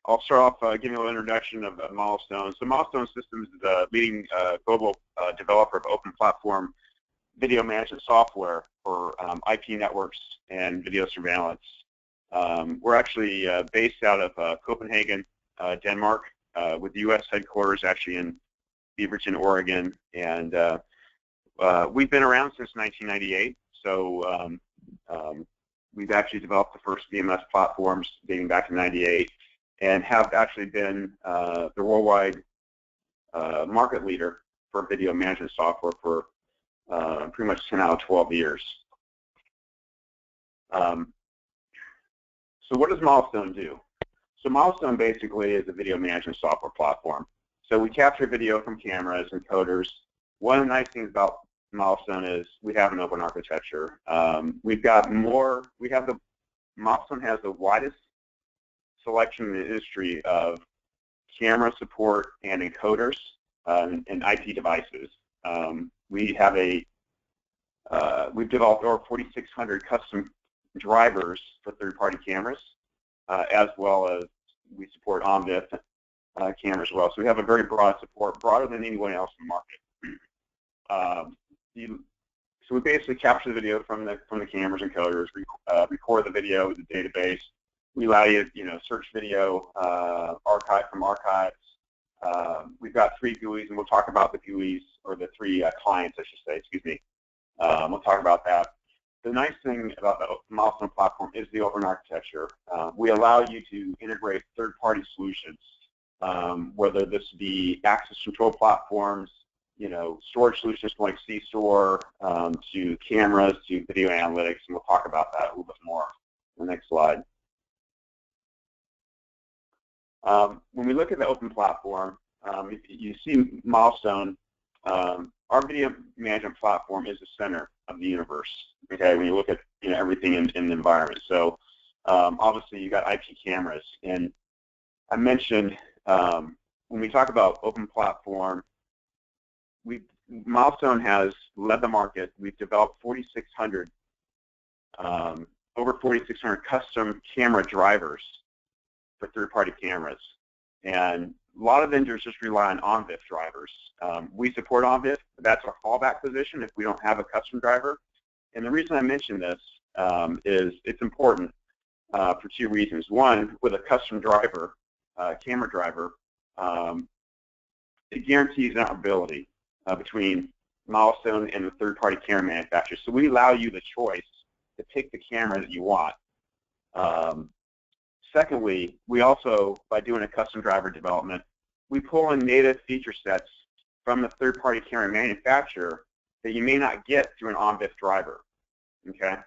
I'll start off giving a little introduction of Milestones. So Milestone Systems is a leading global developer of open platform video management software for IP networks and video surveillance. We're actually based out of Copenhagen, Denmark, with the U.S. headquarters actually in Beaverton, Oregon, and we've been around since 1998. So we've actually developed the first VMS platforms dating back to '98, and have actually been the worldwide market leader for video management software for pretty much 10 out of 12 years. So what does Milestone do? So Milestone basically is a video management software platform. So we capture video from cameras and encoders. One of the nice things about Milestone is we have an open architecture. Milestone has the widest selection in the industry of camera support and encoders and IP devices. We've developed over 4,600 custom drivers for third-party cameras, as well as we support ONVIF cameras as well. So we have a very broad support, broader than anyone else in the market. So we basically capture the video from the cameras and encoders, record the video with the database. We allow you to search video, archive from archives. We've got 3 GUIs, and we'll talk about the GUIs, or the 3 clients, I should say, excuse me. We'll talk about that. The nice thing about the Milestone platform is the open architecture. We allow you to integrate third-party solutions, whether this be access control platforms, storage solutions like cStor, to cameras, to video analytics, and we'll talk about that a little bit more in the next slide. When we look at the open platform, you see Milestone, our video management platform is the center of the universe. Okay, when you look at everything in the environment. So obviously you got IP cameras, and I mentioned when we talk about open platform, Milestone has led the market. We've developed over 4,600 custom camera drivers for third-party cameras, and a lot of vendors just rely on ONVIF drivers. We support ONVIF, but that's our fallback position if we don't have a custom driver. And the reason I mention this is it's important for 2 reasons. One, with a custom driver, camera driver, it guarantees interoperability between Milestone and the third-party camera manufacturers. So we allow you the choice to pick the camera that you want. Secondly, we also, by doing a custom driver development, we pull in native feature sets from the third-party camera manufacturer that you may not get through an ONVIF driver. Okay.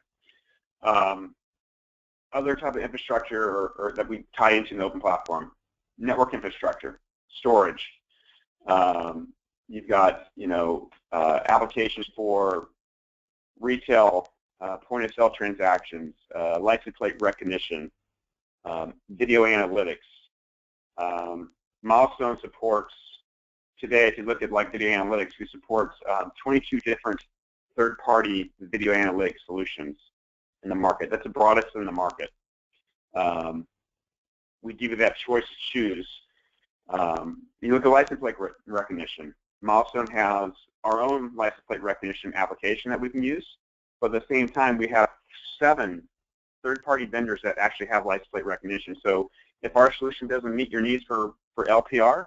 Other type of infrastructure or that we tie into an open platform: network infrastructure, storage. You've got applications for retail, point-of-sale transactions, license plate recognition, video analytics. Milestone supports today, if you look at video analytics, we support 22 different third-party video analytics solutions in the market. That's the broadest in the market. We give you that choice to choose. You look at license plate recognition. Milestone has our own license plate recognition application that we can use, but at the same time we have 7 third-party vendors that actually have license plate recognition. So if our solution doesn't meet your needs for LPR,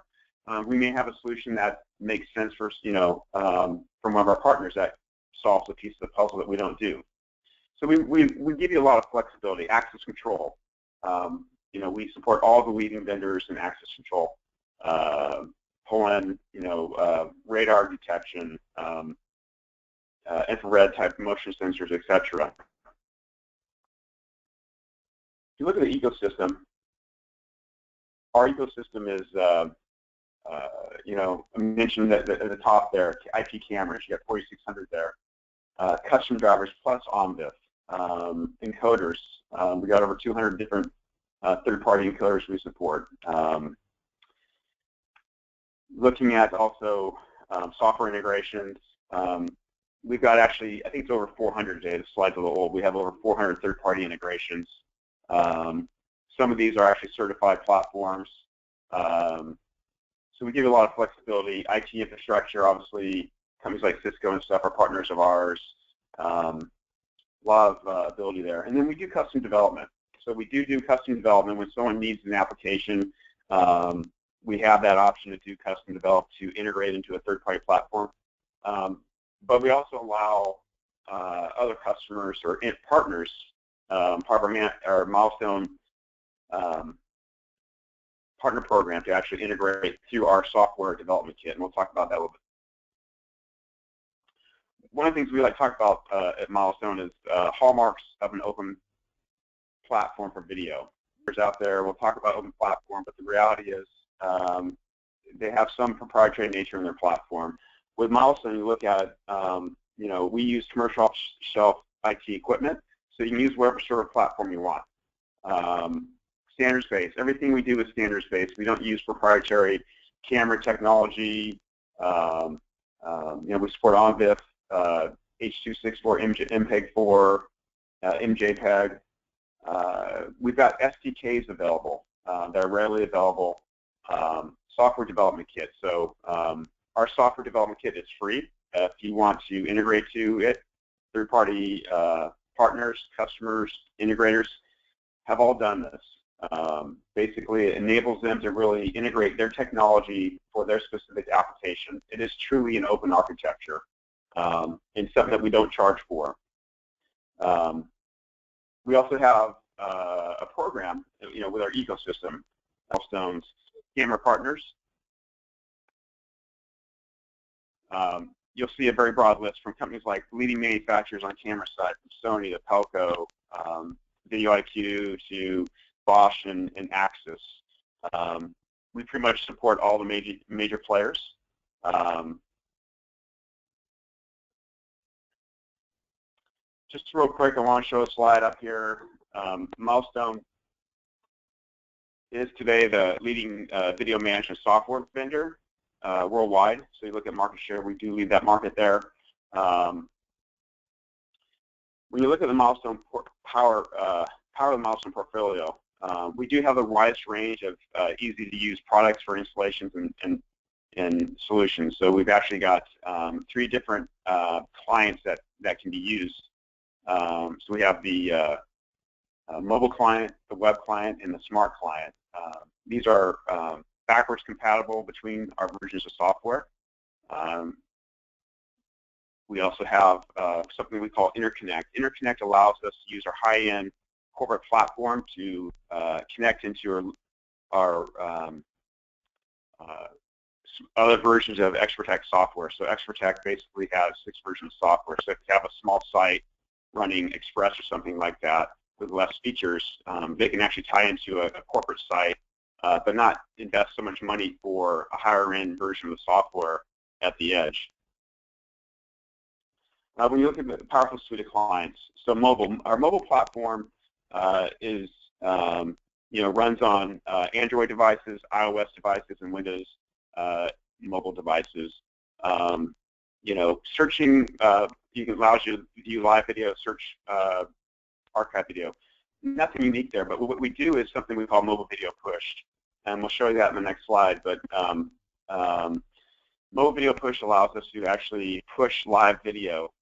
we may have a solution that makes sense for from one of our partners that solves a piece of the puzzle that we don't do. So we give you a lot of flexibility. Access control. We support all the leading vendors in access control. Pull in radar detection, infrared type motion sensors, etc. If you look at the ecosystem, our ecosystem is, I mentioned that at the top there, IP cameras, you got 4,600 there. Custom drivers plus ONVIF. Encoders, we got over 200 different third-party encoders we support. Looking at also software integrations, we've got actually, I think it's over 400 today. The slide's a little old. We have over 400 third-party integrations. Some of these are actually certified platforms. So we give you a lot of flexibility. IT infrastructure, obviously, companies like Cisco and stuff are partners of ours. A lot of ability there. And then we do custom development. So we do custom development when someone needs an application. We have that option to do custom develop to integrate into a third-party platform. But we also allow other customers or partners, part of our Milestone partner program, to actually integrate through our software development kit, and we'll talk about that a little bit. One of the things we like to talk about at Milestone is hallmarks of an open platform for video. There's out there, we'll talk about open platform, but the reality is they have some proprietary nature in their platform. With Milestone, you look at, you know, we use commercial off-shelf IT equipment, so you can use whatever sort of platform you want. Standards-based. Everything we do is standards-based. We don't use proprietary camera technology. You know, we support ONVIF, H.264, MPEG-4, MJPEG. We've got SDKs available that are readily available. Software development kit. So our software development kit is free. If you want to integrate to it, third-party partners, customers, integrators have all done this. Basically, it enables them to really integrate their technology for their specific application. It is truly an open architecture and something that we don't charge for. We also have a program, you know, with our ecosystem, Milestone's camera partners. You'll see a very broad list from companies like leading manufacturers on camera side, from Sony to Pelco, VidIQ to Bosch and Axis. We pretty much support all the major players. Just real quick, I want to show a slide up here. Milestone is today the leading video management software vendor worldwide. So you look at market share, we do lead that market there. When you look at the Milestone power of the Milestone portfolio, we do have the widest range of easy-to-use products for installations and solutions. So we've actually got 3 different clients that can be used. So we have the mobile client, the web client, and the smart client. These are backwards compatible between our versions of software. We also have something we call Interconnect. Interconnect allows us to use our high-end corporate platform to connect into our other versions of Expertech software. So Expertech basically has 6 versions of software. So if you have a small site running Express or something like that with less features, they can actually tie into a corporate site, but not invest so much money for a higher-end version of the software at the edge. When you look at the powerful suite of clients, so our mobile platform is, you know, runs on Android devices, iOS devices, and Windows mobile devices. You know, searching allows you to view live video, search archive video. Nothing unique there, but what we do is something we call mobile video push, and we'll show you that in the next slide. But mobile video push allows us to actually push live video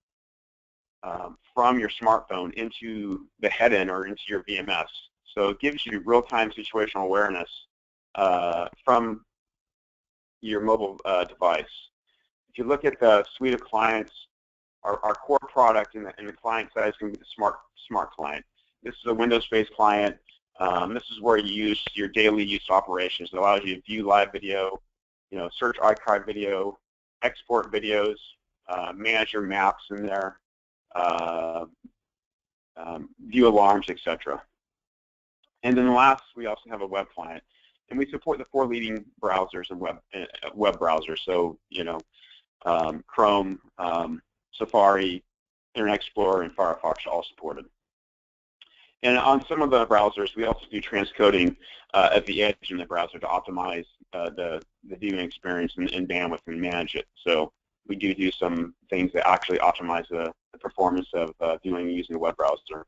from your smartphone into the head-end or into your VMS. So it gives you real-time situational awareness from your mobile device. If you look at the suite of clients, our core product in the client side is going to be the smart client. This is a Windows-based client. This is where you use your daily use operations. It allows you to view live video, you know, search archive video, export videos, manage your maps in there, view alarms, etc. And then last, we also have a web client, and we support the 4 leading browsers and web browsers. So, you know, Chrome, Safari, Internet Explorer, and Firefox are all supported. And on some of the browsers, we also do transcoding at the edge in the browser to optimize the viewing experience and bandwidth and manage it. So we do some things that actually optimize the performance of viewing using a web browser.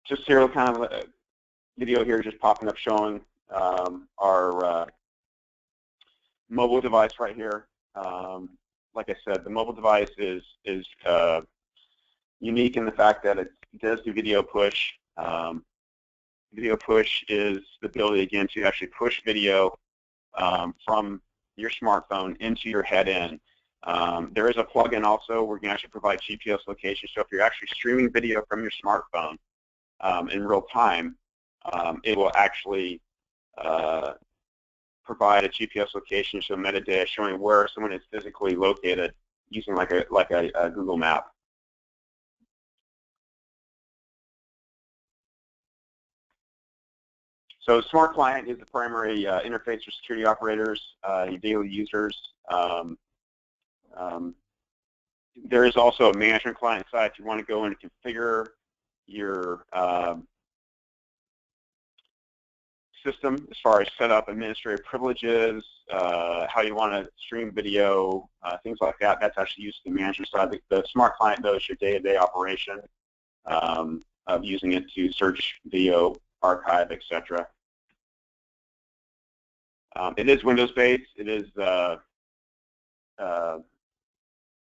just here, kind of a video here just popping up showing our mobile device right here. Like I said, the mobile device is unique in the fact that it does do video push. Video push is the ability, again, to actually push video from your smartphone into your head-end. There is a plugin also where you can actually provide GPS location. So if you're actually streaming video from your smartphone in real time, it will actually provide a GPS location, so metadata showing where someone is physically located using like a Google map. So Smart Client is the primary interface for security operators, your daily users. There is also a management client side if you want to go in and configure your system as far as set up administrative privileges, how you want to stream video, things like that. That's actually used in the management side. The Smart Client, though, is your day-to-day operation of using it to search video, archive, etc. It is Windows-based. It is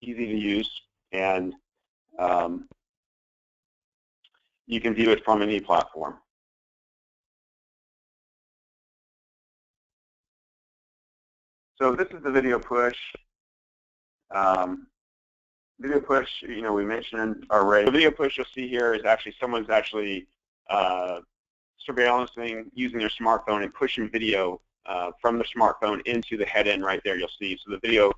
easy to use, and you can view it from any platform. So this is the video push. Video push, we mentioned already. The video push you'll see here is actually someone's actually surveillancing using their smartphone and pushing video from the smartphone into the head-end right there, you'll see. So the video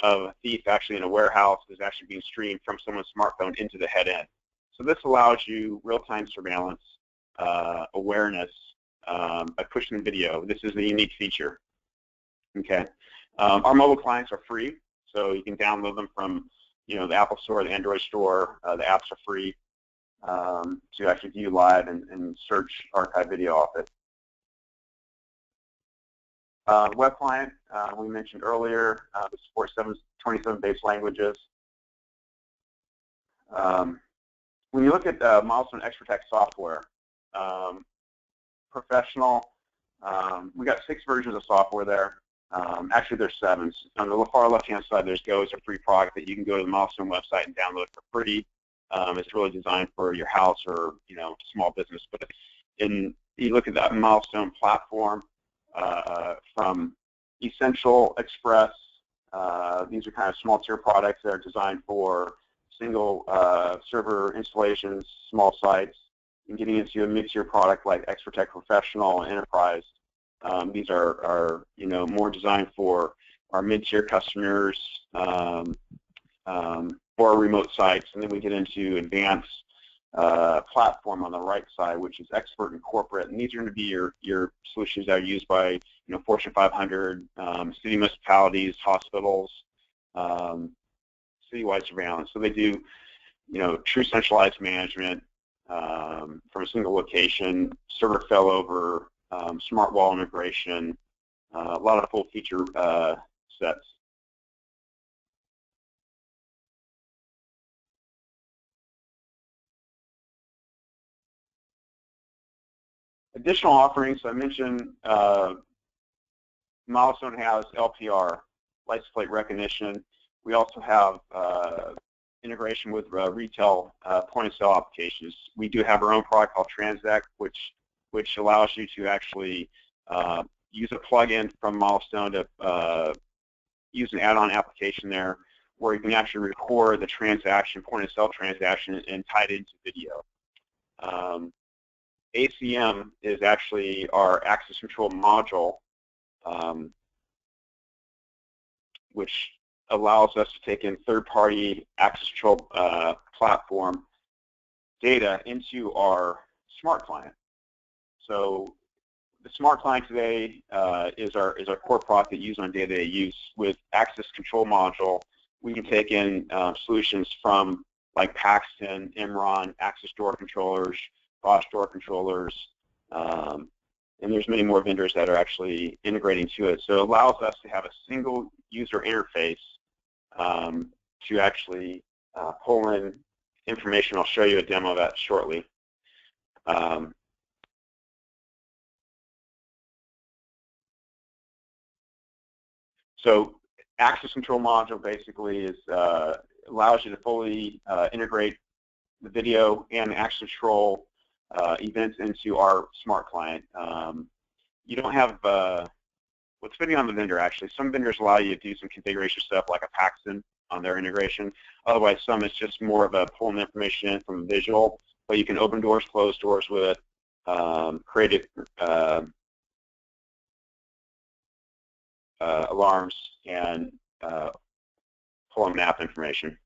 of a thief actually in a warehouse is actually being streamed from someone's smartphone into the head-end. So this allows you real-time surveillance awareness by pushing the video. This is a unique feature. Okay. Our mobile clients are free, so you can download them from the Apple Store, the Android Store. The apps are free to actually view live and search archive video off it. Web client, we mentioned earlier, it supports 27 base languages. When you look at Milestone Expertech software, professional, we got 6 versions of software there. Actually, there's 7. On the far left-hand side, there's Go. It's a free product that you can go to the Milestone website and download for free. It's really designed for your house or small business. But you look at that Milestone platform from Essential, Express. These are kind of small-tier products that are designed for single server installations, small sites, and getting into a mid-tier product like Expertech Professional and Enterprise. These are more designed for our mid-tier customers or remote sites, and then we get into advanced platform on the right side, which is expert and corporate, and these are going to be your solutions that are used by Fortune 500, city municipalities, hospitals, citywide surveillance. So they do true centralized management from a single location, server failover, smart wall integration, a lot of full feature sets. Additional offerings, I mentioned Milestone has LPR, license plate recognition. We also have integration with retail point-of-sale applications. We do have our own product called Transact, which allows you to actually use a plugin from Milestone to use an add-on application there where you can actually record the transaction, point-of-sale transaction, and tie it into video. ACM is actually our access control module, which allows us to take in third-party access control platform data into our smart client. So the smart client today is our core product that you use on day-to-day use. With access control module, we can take in solutions from like Paxton, Imron, access door controllers, Bosch door controllers, and there's many more vendors that are actually integrating to it. So it allows us to have a single user interface to actually pull in information. I'll show you a demo of that shortly. So access control module basically is allows you to fully integrate the video and access control events into our smart client. You don't have, well, depending on the vendor actually, some vendors allow you to do some configuration stuff like a Paxton on their integration. Otherwise, some it's just more of a pulling information in from visual, but you can open doors, close doors with it, create alarms, and pull in map information.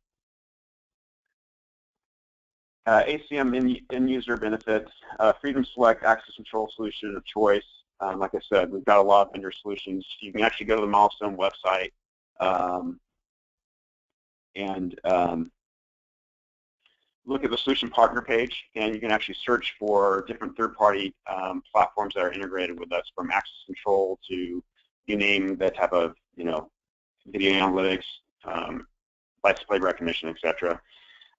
ACM end-user benefits, freedom select access control solution of choice. Like I said, we've got a lot of vendor solutions. You can actually go to the Milestone website and look at the solution partner page, and you can actually search for different third-party platforms that are integrated with us, from access control to, you name that type of, video analytics, license plate recognition, etc.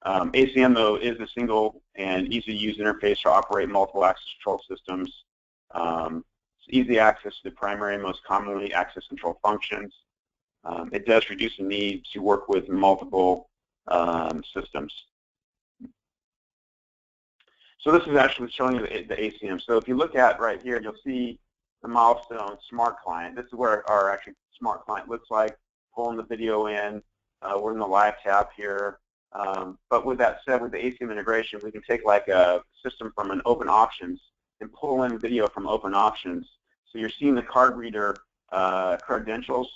ACM, though, is a single and easy-to-use interface to operate multiple access control systems. It's easy access to the primary and most commonly access control functions. It does reduce the need to work with multiple systems. So this is actually showing you the ACM. So if you look at right here, you'll see the Milestone Smart Client. This is where our actually Smart Client looks like, pulling the video in. We're in the Live tab here. But with that said, with the ACM integration, we can take like a system from an open options and pull in video from open options. So you're seeing the card reader credentials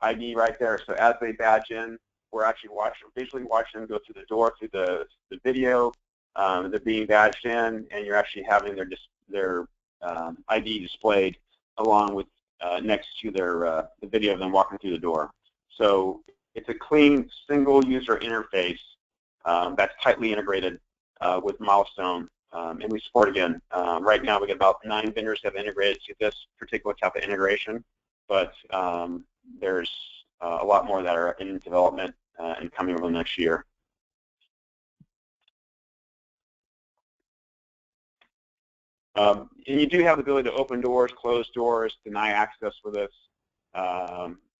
ID right there. So as they badge in, we're actually visually watching them go through the door, through the video. They're being badged in, and you're actually having their ID displayed along with next to their the video of them walking through the door. So it's a clean, single user interface that's tightly integrated with Milestone, and we support, again, right now we got about 9 vendors that have integrated to this particular type of integration, but there's a lot more that are in development and coming over the next year. And you do have the ability to open doors, close doors, deny access for this.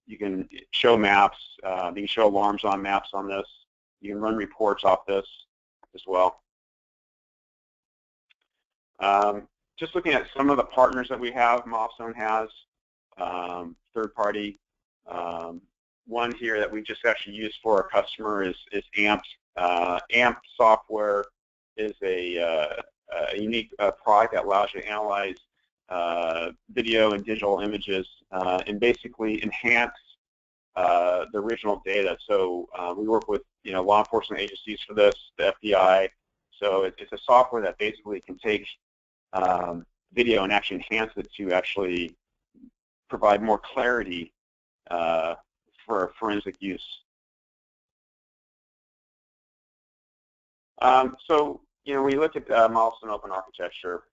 You can show maps. You can show alarms on maps on this. You can run reports off this as well. Just looking at some of the partners that we have, Milestone has, third party. One here that we just actually use for a customer is AMP. AMP software is a unique product that allows you to analyze video and digital images and basically enhance the original data. So we work with law enforcement agencies for this, the FBI. So it's a software that basically can take video and actually enhance it to actually provide more clarity for forensic use. So when you look at Milestone Open Architecture,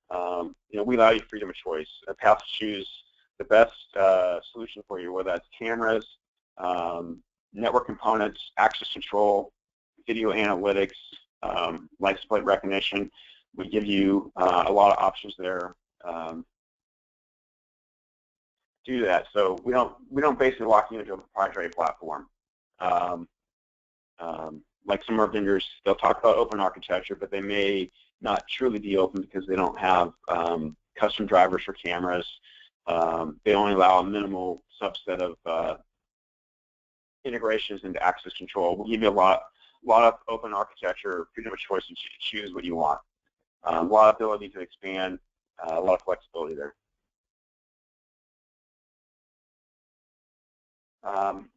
we allow you freedom of choice. A path to choose the best solution for you, whether that's cameras, network components, access control, video analytics, license plate recognition. We give you a lot of options there. Do that. So we don't basically lock you into a proprietary platform. Like some of our vendors, they'll talk about open architecture, but they may not truly be open because they don't have custom drivers for cameras. They only allow a minimal subset of integrations into access control. We'll give you a lot of open architecture, freedom of choice to choose what you want. A lot of ability to expand, a lot of flexibility there.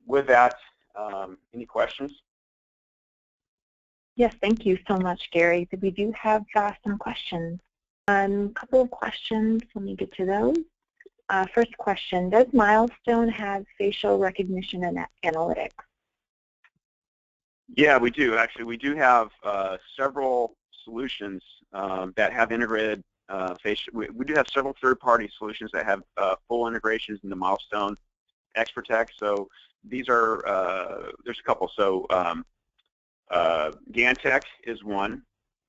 With that, any questions? Yes, thank you so much, Gary. We do have some questions. A couple of questions. Let me get to those. First question, does Milestone have facial recognition and analytics? Yeah, we do. Actually, we do have several solutions that have integrated facial. We do have several third-party solutions that have full integrations into Milestone Expertech. So these are, there's a couple. So Gantech is one.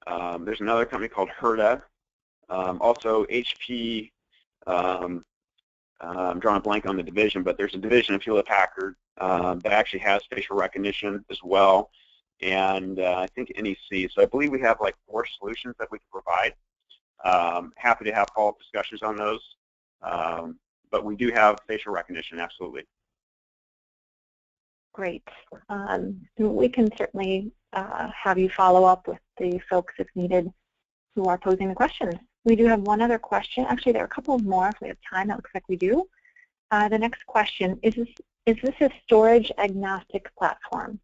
There's another company called Herta. Also, HP, I'm drawing a blank on the division, but there's a division of Hewlett-Packard that actually has facial recognition as well, and I think NEC. So I believe we have like 4 solutions that we can provide. Happy to have follow-up discussions on those, but we do have facial recognition, absolutely. Great. We can certainly have you follow up with the folks if needed who are posing the questions. We do have one other question. Actually, there are a couple more if we have time. It looks like we do. The next question, is this a storage agnostic platform?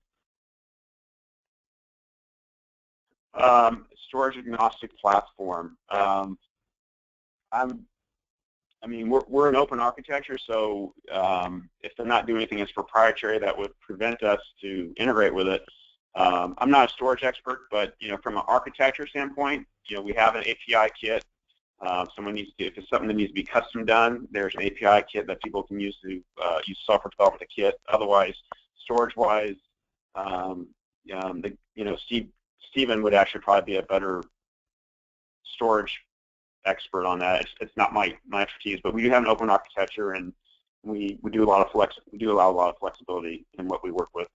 Storage agnostic platform. I mean, we're an open architecture, so if they're not doing anything that's proprietary that would prevent us to integrate with it, I'm not a storage expert, but from an architecture standpoint, we have an API kit. Someone needs to, if it's something that needs to be custom done, there's an API kit that people can use to use software development kit. Otherwise, storage-wise, Stephen would actually probably be a better storage expert on that. It's not my expertise, but we do have an open architecture, and we do allow a lot of flexibility in what we work with.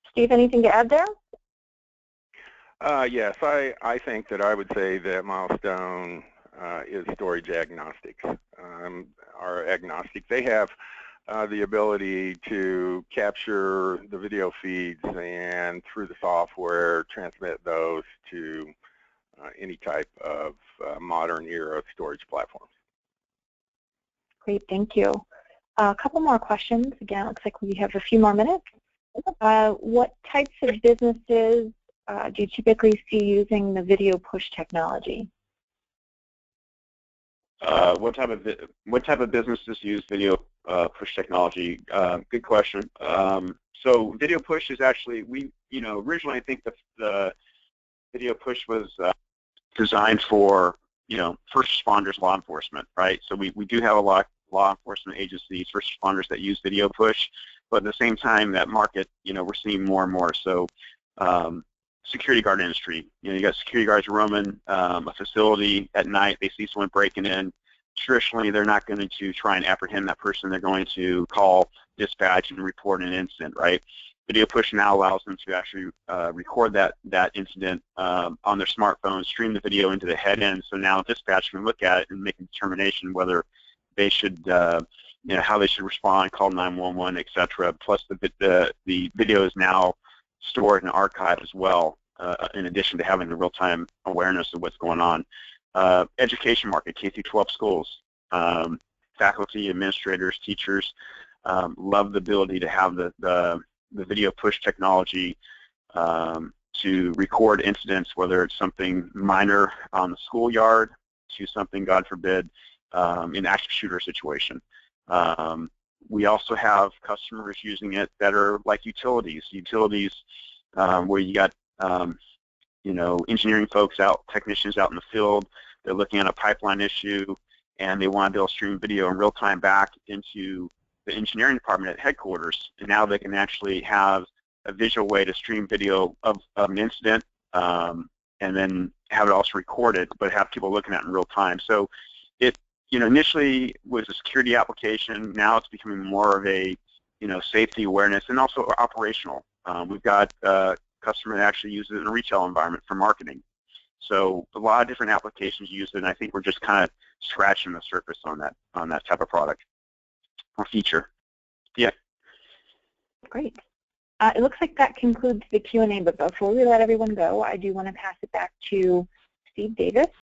Steve, anything to add there? Yes, I think that I would say that Milestone is storage agnostic. Are agnostic. They have the ability to capture the video feeds and through the software transmit those to any type of modern era storage platforms. Great, thank you. A couple more questions. Again, it looks like we have a few more minutes. What types of businesses do you typically see using the video push technology? What type of businesses use video push technology? Good question. So video push is actually, originally I think the video push was designed for first responders, law enforcement, right? So we do have a lot of law enforcement agencies, first responders that use video push, but at the same time that market, we're seeing more and more. So security guard industry, you got security guards roaming a facility at night, they see someone breaking in. Traditionally, they're not going to try and apprehend that person. They're going to call dispatch and report an incident, right? Video push now allows them to actually record that incident on their smartphone, stream the video into the head end, so now dispatch can look at it and make a determination whether they should, how they should respond, call 911, etc. Plus the video is now stored and archived as well, in addition to having the real-time awareness of what's going on. Education market, K-12 schools, faculty, administrators, teachers love the ability to have the video push technology to record incidents, whether it's something minor on the schoolyard to something, God forbid, in active shooter situation. We also have customers using it that are like utilities where you got engineering folks out, technicians out in the field. They're looking at a pipeline issue, and they want to be able to stream video in real time back into the engineering department at headquarters. And now they can actually have a visual way to stream video of an incident, and then have it also recorded, but have people looking at it in real time. So it, initially was a security application. Now it's becoming more of a, safety awareness and also operational. We've got customer that actually uses it in a retail environment for marketing. So a lot of different applications use it, and I think we're just kind of scratching the surface on that type of product or feature. Yeah. Great. It looks like that concludes the Q&A, but before we let everyone go, I do want to pass it back to Steve Davis.